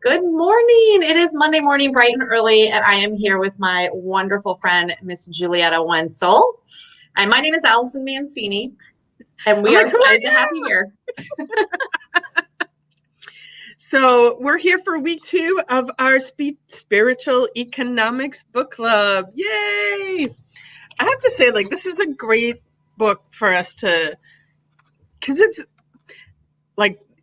Good morning. It is Monday morning, bright and early, and I am here with my wonderful friend, Miss Julietta Wenzel. And my name is Allison Mancini, and we I'm are like, who excited are to have you you? here. So we're here for week 2 of our spiritual economics book club. Yay! I have to say, this is a great book for us because it's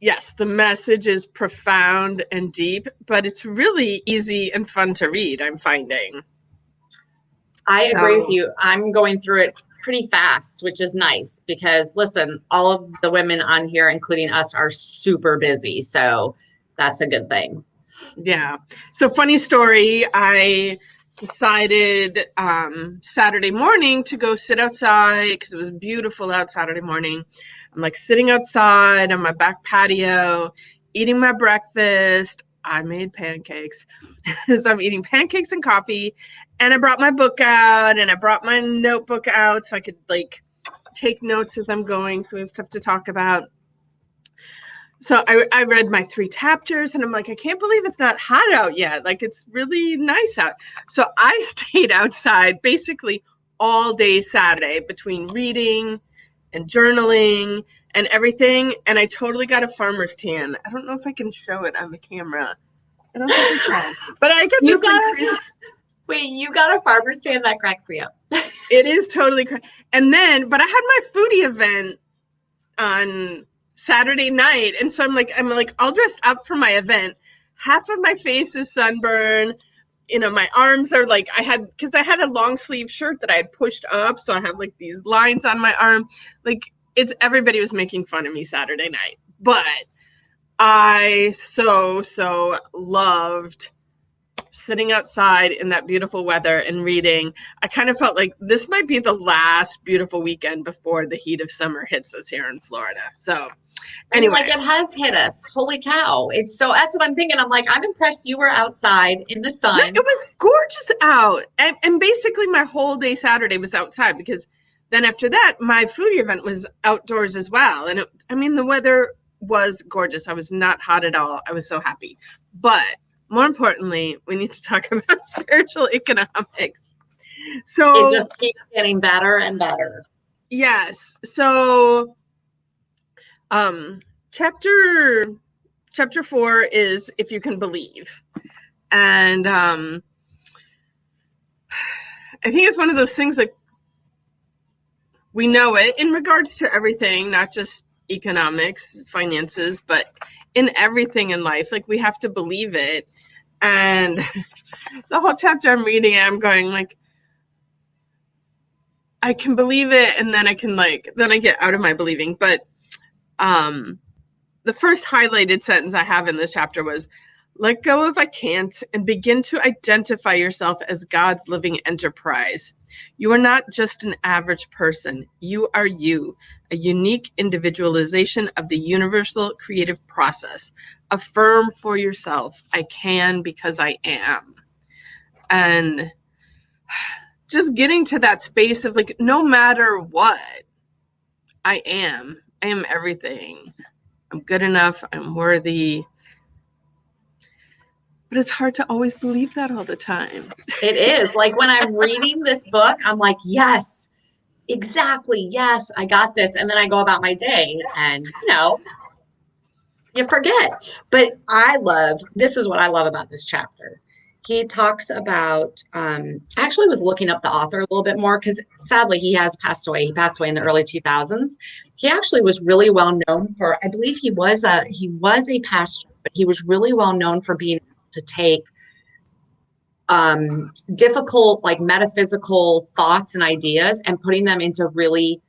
yes, the message is profound and deep, but it's really easy and fun to read, I'm finding. I agree with you. I'm going through it pretty fast, which is nice because, listen, all of the women on here, including us, are super busy. So that's a good thing. Yeah. So funny story, I decided Saturday morning to go sit outside because it was beautiful out Saturday morning. I'm sitting outside on my back patio, eating my breakfast. I made pancakes. So I'm eating pancakes and coffee, and I brought my book out and I brought my notebook out so I could take notes as I'm going. So we have stuff to talk about. So I read my 3 chapters and I'm like, I can't believe it's not hot out yet. It's really nice out. So I stayed outside basically all day Saturday between reading and journaling and everything. And I totally got a farmer's tan. I don't know if I can show it on the camera. I don't think I can. But I got Wait, you got a farmer's tan? That cracks me up. It is totally crazy. And then, but I had my foodie event on Saturday night, and so I'm all dressed up for my event. Half of my face is sunburned. My arms are because I had a long sleeve shirt that I had pushed up, so I have these lines on my arm. Everybody was making fun of me Saturday night, but I so loved sitting outside in that beautiful weather and reading. I kind of felt like this might be the last beautiful weekend before the heat of summer hits us here in Florida. So anyway. It has hit us. Holy cow. That's what I'm thinking. I'm impressed you were outside in the sun. Yeah, it was gorgeous out. And basically my whole day Saturday was outside because then after that, my foodie event was outdoors as well. And the weather was gorgeous. I was not hot at all. I was so happy. But more importantly, we need to talk about spiritual economics. So it just keeps getting better and better. Yes. So chapter 4 is If You Can Believe. And I think it's one of those things we know it in regards to everything, not just economics, finances, but in everything in life. We have to believe it. And the whole chapter I'm reading, I'm going I can believe it, and then I can then I get out of my believing. But the first highlighted sentence I have in this chapter was, let go of I can't and begin to identify yourself as God's living enterprise. You are not just an average person. You are you, a unique individualization of the universal creative process. Affirm for yourself, I can because I am. And just getting to that space of no matter what, I am everything. I'm good enough. I'm worthy. But it's hard to always believe that all the time. It is. When I'm reading this book, I'm like, yes, exactly. Yes, I got this. And then I go about my day and, you forget. But this is what I love about this chapter. He talks about, I actually was looking up the author a little bit more because sadly he has passed away. He passed away in the early 2000s. He actually was really well known for, I believe he was a pastor, but he was really well known for being able to take difficult, metaphysical thoughts and ideas and putting them into really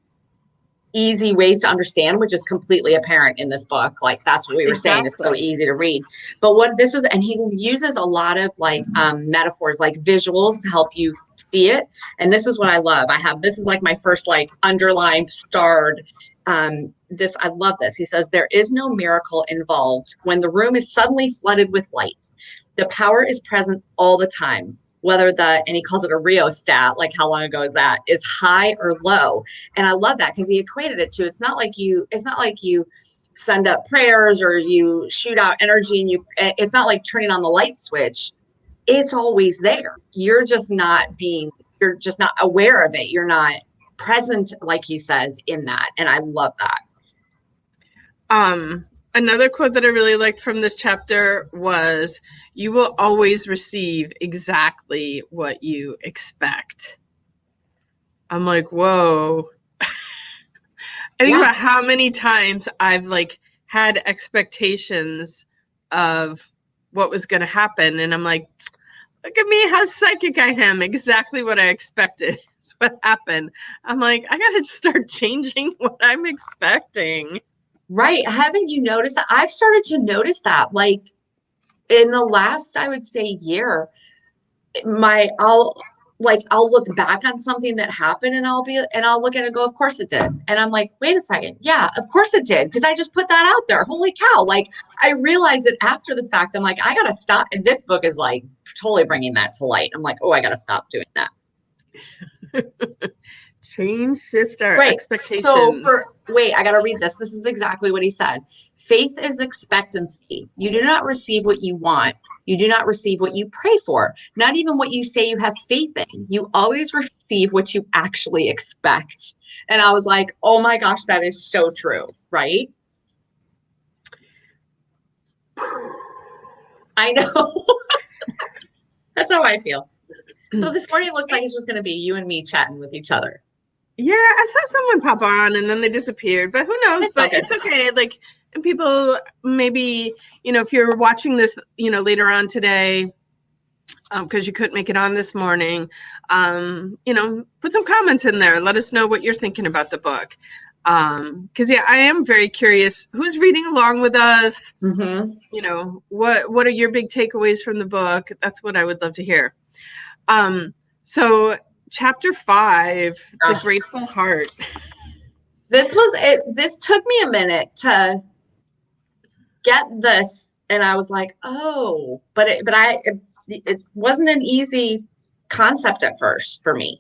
easy ways to understand, which is completely apparent in this book. That's what we were saying, it's so easy to read. But what this is, and he uses a lot of metaphors, visuals to help you see it. And this is what I love. This is my first underlined, starred. I love this. He says, there is no miracle involved when the room is suddenly flooded with light. The power is present all the time, whether and he calls it a rheostat, how long ago is that, is high or low. And I love that because he equated it to, it's not like you send up prayers or you shoot out energy, and it's not like turning on the light switch. It's always there. You're just not aware of it. You're not present, like he says, in that. And I love that. Another quote that I really liked from this chapter was, "You will always receive exactly what you expect." I'm like, whoa. I think about how many times I've like had expectations of what was going to happen. And I'm like, look at me, how psychic I am. Exactly what I expected is what happened. I'm like, I got to start changing what I'm expecting. Right. Haven't you noticed that? I've started to notice that, like in the last, I would say, year, I'll look back on something that happened and I'll look at it and go, of course it did. And I'm like, wait a second. Yeah, of course it did. Because I just put that out there. Holy cow. Like, I realized it after the fact. I'm like, I got to stop. And this book is like totally bringing that to light. I'm like, oh, I got to stop doing that. Change, shift our expectations. I got to read this. This is exactly what he said. Faith is expectancy. You do not receive what you want. You do not receive what you pray for. Not even what you say you have faith in. You always receive what you actually expect. And I was like, oh my gosh, that is so true. Right? I know. That's how I feel. So this morning it looks like it's just going to be you and me chatting with each other. Yeah, I saw someone pop on and then they disappeared, but who knows? It's okay. Like, and people maybe, if you're watching this, later on today, because you couldn't make it on this morning, put some comments in there. Let us know what you're thinking about the book. Because I am very curious who's reading along with us. Mm-hmm. What are your big takeaways from the book? That's what I would love to hear. So Chapter 5, The Grateful Heart. This was it. This took me a minute to get this, and I was like, oh, but it wasn't an easy concept at first for me.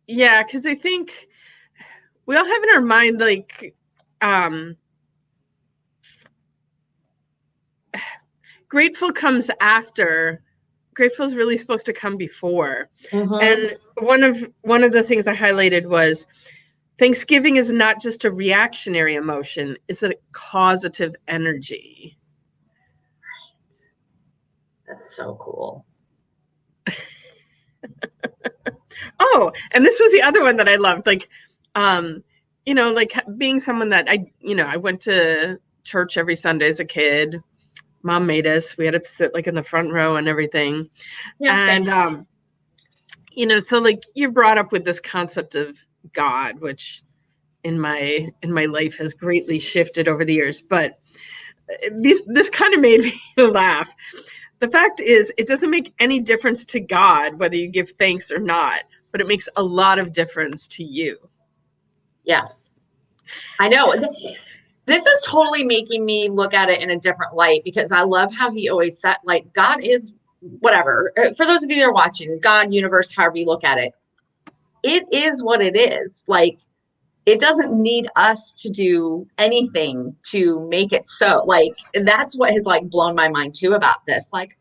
Yeah, because I think we all have in our mind, like, grateful comes after. Grateful is really supposed to come before. Mm-hmm. And one of the things I highlighted was Thanksgiving is not just a reactionary emotion, it's a causative energy. Right. That's so cool. Oh, and this was the other one that I loved. Like, like being someone that I went to church every Sunday as a kid. Mom made us. We had to sit like in the front row and everything. Yeah, and so like you're brought up with this concept of God, which in my life has greatly shifted over the years. But this kind of made me laugh. The fact is, it doesn't make any difference to God whether you give thanks or not, but it makes a lot of difference to you. Yes, I know. This is totally making me look at it in a different light, because I love how he always said, like, God is whatever. For those of you that are watching, God, universe, however you look at it, it is what it is. Like, it doesn't need us to do anything to make it so. Like, that's what has like blown my mind too about this. Like,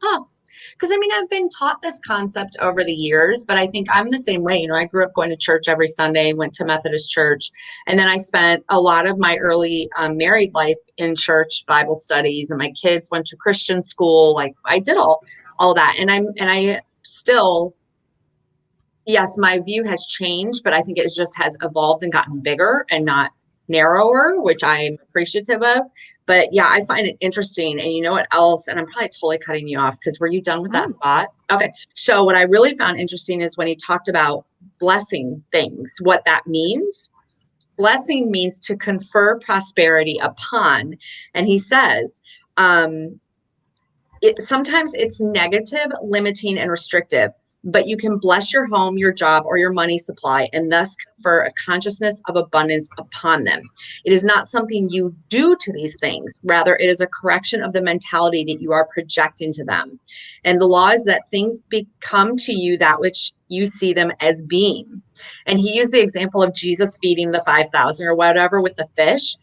because I've been taught this concept over the years, but I think I'm the same way. I grew up going to church every Sunday, went to Methodist church. And then I spent a lot of my early married life in church Bible studies, and my kids went to Christian school. Like, I did all that. And I still, yes, my view has changed, but I think it just has evolved and gotten bigger and not narrower, which I'm appreciative of. But yeah, I find it interesting. And you know what else? And I'm probably totally cutting you off, because were you done with that thought? Okay. So what I really found interesting is when he talked about blessing things, what that means. Blessing means to confer prosperity upon. And he says, sometimes it's negative, limiting, and restrictive. but you can bless your home, your job, or your money supply, and thus confer a consciousness of abundance upon them. It is not something you do to these things. Rather, it is a correction of the mentality that you are projecting to them. And the law is that things become to you that which you see them as being. And he used the example of Jesus feeding the 5,000 or whatever with the fish.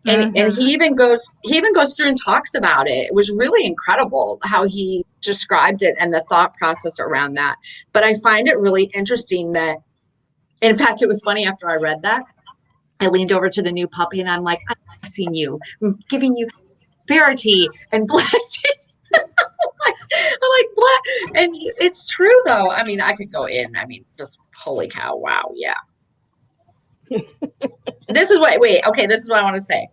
And he even goes through and talks about it. It was really incredible how he described it and the thought process around that. But I find it really interesting that, in fact, it was funny after I read that, I leaned over to the new puppy and I'm like, I'm blessing you. I'm giving you prosperity and blessing. I'm like, bless. And it's true though. I mean, I could go in. I mean, just holy cow. Wow. Yeah. This is what I want to say.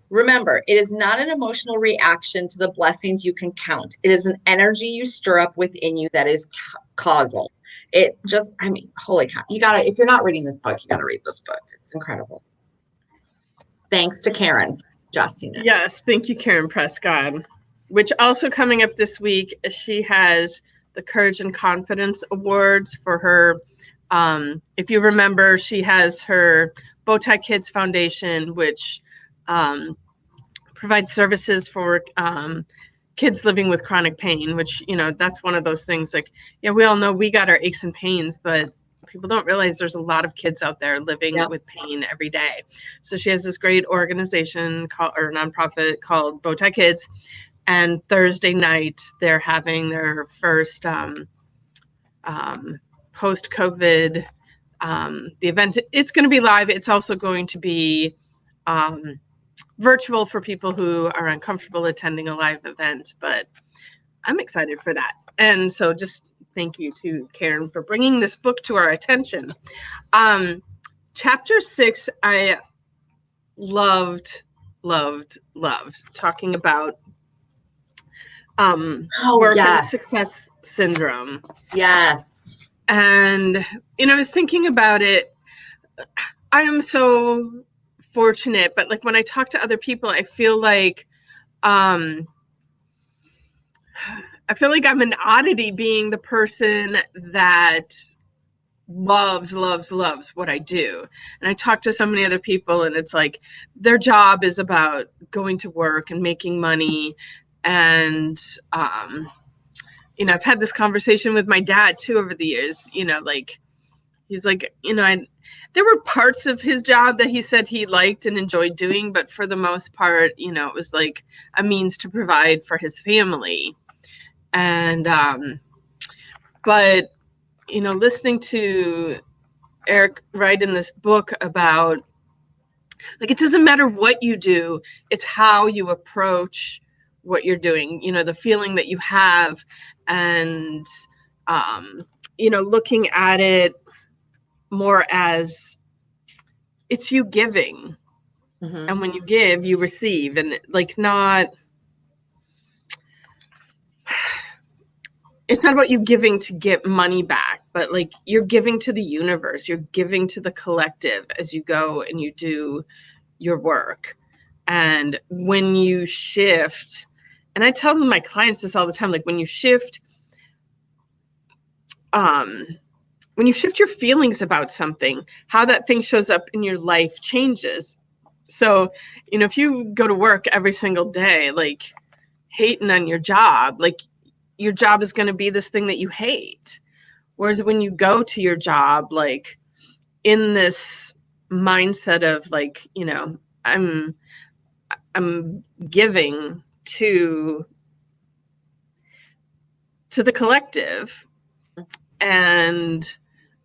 Remember, it is not an emotional reaction to the blessings you can count. It is an energy you stir up within you that is causal. It just, I mean, holy cow. If you're not reading this book, you got to read this book. It's incredible. Thanks to Karen for suggesting it. Yes, thank you, Karen Prescott. Which also coming up this week, she has the Courage and Confidence Awards for her. If you remember, she has her Bowtie Kids Foundation, which provides services for kids living with chronic pain, which, that's one of those things like, we all know we got our aches and pains, but people don't realize there's a lot of kids out there living with pain every day. So she has this great organization or nonprofit called Bowtie Kids. And Thursday night, they're having their first post-COVID the event. It's going to be live. It's also going to be virtual for people who are uncomfortable attending a live event, but I'm excited for that. And so just thank you to Karen for bringing this book to our attention. Chapter 6, I loved talking about work and success syndrome. Yes. And, I was thinking about it. I am so fortunate, but like when I talk to other people, I feel like I'm an oddity being the person that loves what I do. And I talk to so many other people and it's like their job is about going to work and making money. And, I've had this conversation with my dad too over the years, like, he's like, there were parts of his job that he said he liked and enjoyed doing, but for the most part, it was like a means to provide for his family. And, but, listening to Eric write in this book about, like, it doesn't matter what you do, it's how you approach what you're doing, the feeling that you have, and, looking at it more as it's you giving. Mm-hmm. And when you give, you receive, and like it's not about you giving to get money back, but like you're giving to the universe, you're giving to the collective as you go and you do your work. And when you shift, and I tell my clients this all the time, like when you shift your feelings about something, how that thing shows up in your life changes. So, if you go to work every single day, like hating on your job, like your job is going to be this thing that you hate. Whereas when you go to your job, like in this mindset of like, I'm giving to the collective, and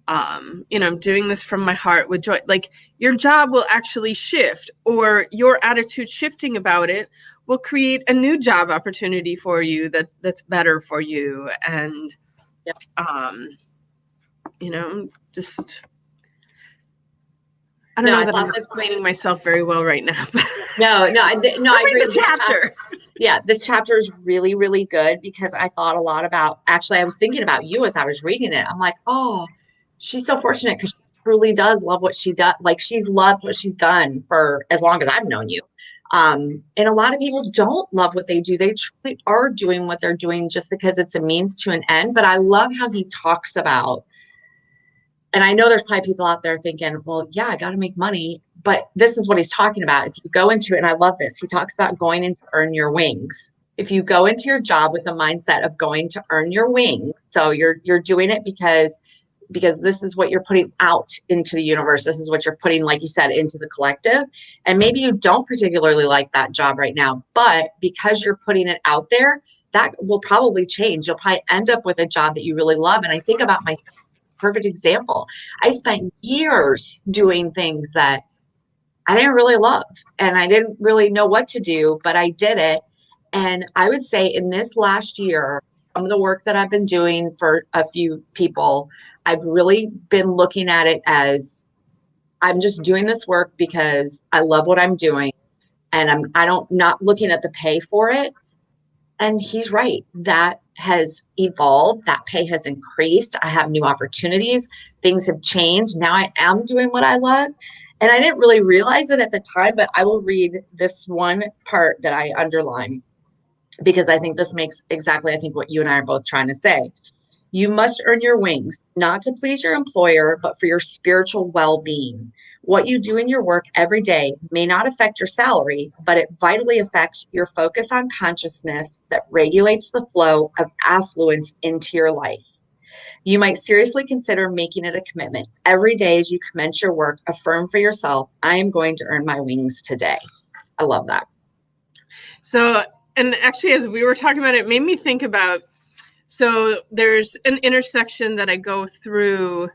I'm doing this from my heart with joy. Like your job will actually shift, or your attitude shifting about it will create a new job opportunity for you that's better for you. And just I don't know that I'm explaining myself very well right now. No, I agree. The chapter. Yeah, this chapter is really, really good because I thought a lot about, actually, I was thinking about you as I was reading it. I'm like, oh, she's so fortunate because she truly does love what she does. Like she's loved what she's done for as long as I've known you. And a lot of people don't love what they do. They truly are doing what they're doing just because it's a means to an end. But I love how he talks about, and I know there's probably people out there thinking, well, yeah, I got to make money. But this is what he's talking about. If you go into it, and I love this, he talks about going in to earn your wings. If you go into your job with the mindset of going to earn your wings, so you're doing it because this is what you're putting out into the universe. This is what you're putting, like you said, into the collective. And maybe you don't particularly like that job right now, but because you're putting it out there, that will probably change. You'll probably end up with a job that you really love. And I think about my perfect example. I spent years doing things that I didn't really love, and I didn't really know what to do, but I did it. And I would say in this last year, some of the work that I've been doing for a few people, I've really been looking at it as I'm just doing this work because I love what I'm doing, and I don't not looking at the pay for it. And he's right. That has evolved. That pay has increased. I have new opportunities. Things have changed. Now I am doing what I love. And I didn't really realize it at the time, but I will read this one part that I underline because I think this makes exactly, I think, what you and I are both trying to say. You must earn your wings, not to please your employer, but for your spiritual well-being. What you do in your work every day may not affect your salary, but it vitally affects your focus on consciousness that regulates the flow of affluence into your life. You might seriously consider making it a commitment. Every day as you commence your work, affirm for yourself, I am going to earn my wings today. I love that. So, and actually, as we were talking about it, made me think about, so there's an intersection that I go through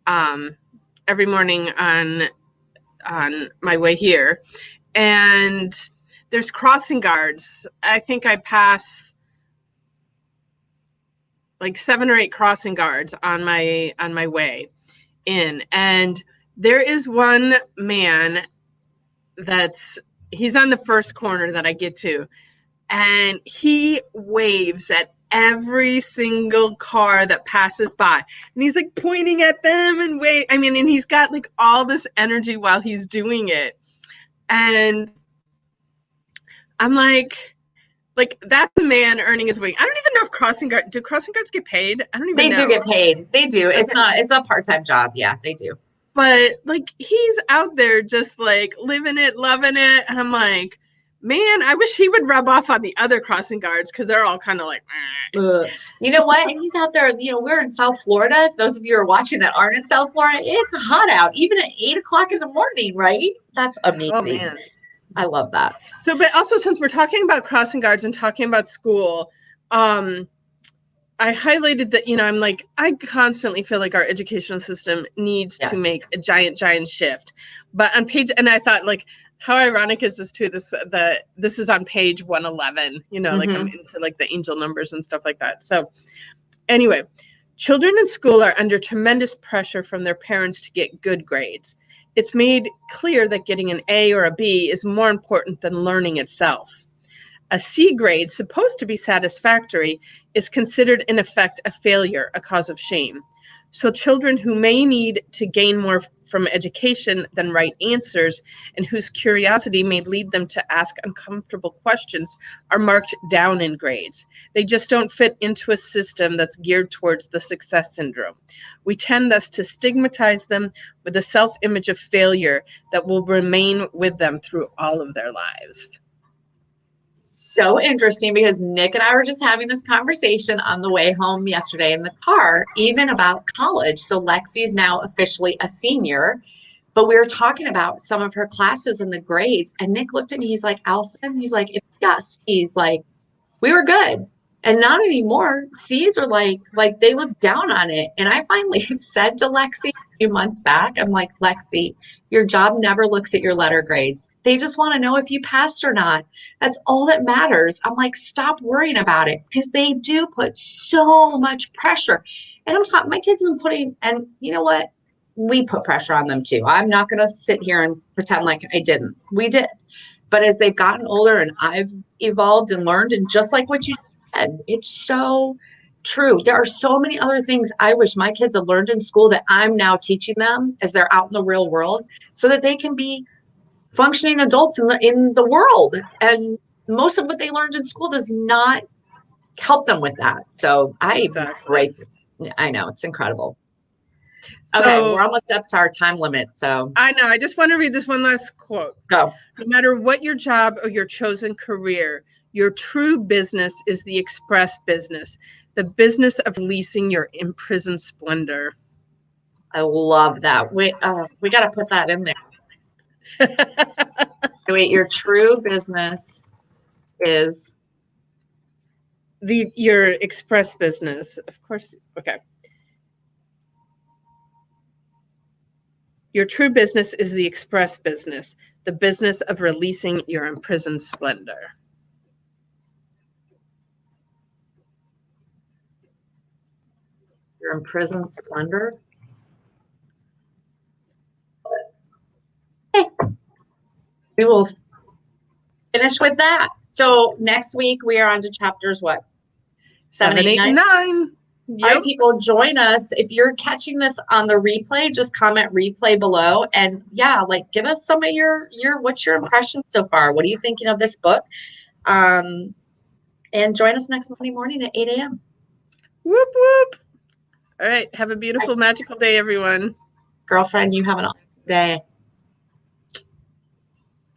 every morning on my way here, and there's crossing guards. I think I pass like 7 or 8 crossing guards on my way in, and there is one man he's on the first corner that I get to, and he waves at every single car that passes by, and he's like pointing at them and and he's got like all this energy while he's doing it. And I'm like that's a man earning his wing. I don't even know if do crossing guards get paid? I don't even know. They do get paid. They do. It's a part-time job. Yeah, they do. But like he's out there just like living it, loving it. And I'm like, man, I wish he would rub off on the other crossing guards because they're all kind of like, you know what? And he's out there, we're in South Florida. If those of you are watching that aren't in South Florida, it's hot out, even at 8:00 in the morning, right? That's amazing. Oh, man. I love that. So, but also since we're talking about crossing guards and talking about school, I highlighted that, I'm like, I constantly feel like our educational system needs to make a giant shift. But on page, and I thought like, how ironic is this too? This is on page 111, like I'm into like the angel numbers and stuff like that. So anyway, children in school are under tremendous pressure from their parents to get good grades. It's made clear that getting an A or a B is more important than learning itself. A C grade, supposed to be satisfactory, is considered in effect a failure, a cause of shame. So children who may need to gain more from education than right answers and whose curiosity may lead them to ask uncomfortable questions are marked down in grades. They just don't fit into a system that's geared towards the success syndrome. We tend thus to stigmatize them with a self-image of failure that will remain with them through all of their lives. So interesting, because Nick and I were just having this conversation on the way home yesterday in the car, even about college. So Lexi's now officially a senior, but we were talking about some of her classes and the grades. And Nick looked at me, he's like, Allison, he's like, if we got C's, like we were good. And not anymore. C's are like they look down on it. And I finally said to Lexi a few months back, I'm like, Lexi, your job never looks at your letter grades. They just want to know if you passed or not. That's all that matters. I'm like, stop worrying about it, because they do put so much pressure. And I'm talking, my kids have been putting, and you know what? We put pressure on them too. I'm not going to sit here and pretend like I didn't. We did. But as they've gotten older and I've evolved and learned, and just like what you said, it's so true. There are so many other things I wish my kids had learned in school that I'm now teaching them as they're out in the real world, so that they can be functioning adults in the world. And most of what they learned in school does not help them with that. So I know, it's incredible. Okay, we're almost up to our time limit. So I know. I just want to read this one last quote. Go. No matter what your job or your chosen career, your true business is the express business, the business of releasing your imprisoned splendor. I love that. We got to put that in there. Wait, your true business is your express business. Of course. Okay. Your true business is the express business, the business of releasing your imprisoned splendor. Your imprisoned splendor. Okay. We will finish with that. So next week we are on to chapters what? 7, 8, 9. Yep. All right, people, join us. If you're catching this on the replay, just comment replay below. And yeah, like give us some of your what's your impression so far? What are you thinking of this book? And join us next Monday morning at 8 a.m. Whoop, whoop. All right. Have a beautiful, magical day, everyone. Girlfriend, you have an awesome day.